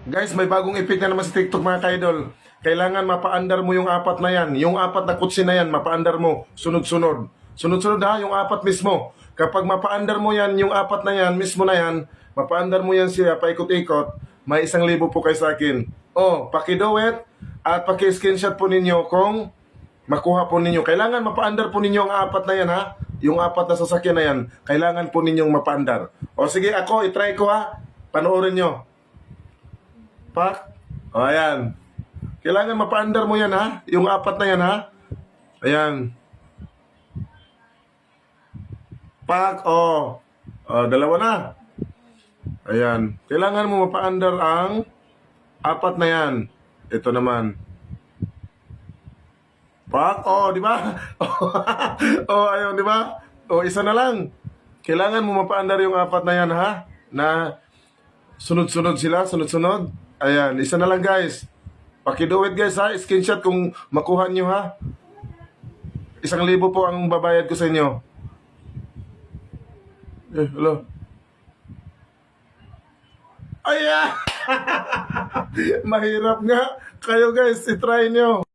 Guys, may bagong effect na naman sa TikTok mga kaidol. Kailangan mapaandar mo yung apat na yan. Yung apat na kutsi na yan, mapaandar mo. Sunod-sunod. Sunod-sunod ha, yung apat mismo. Kapag mapaandar mo yan, yung apat na yan, mismo na yan, mapaandar mo yan siya, paikot-ikot, may 1,000 po kayo sa akin. O, pakiduet at paki-screenshot po ninyo kung makuha po ninyo. Kailangan mapaandar po ninyo ang apat na yan ha. Yung apat na sasakyan na yan, kailangan po ninyong mapaandar. O sige, ako, itry ko ha. Panoorin nyo. Pak. O, ayan. Kailangan mapaandar mo yan ha. Yung apat na yan ha. Ayan. Pak. O. Dalawa na. Ayan. Kailangan mo mapaandar ang apat na yan. Ito naman. Pak. O, di ba? O, ayun, di ba? O, isa na lang. Kailangan mo mapaandar yung apat na yan ha. Na sunod-sunod sila. Sunod-sunod. Ayan. Isa na lang guys. Pakiduet guys ha, screenshot kung makuha nyo ha. 1,000 po ang babayad ko sa inyo. Hello. Ay, mahirap nga. Kayo guys, itry nyo.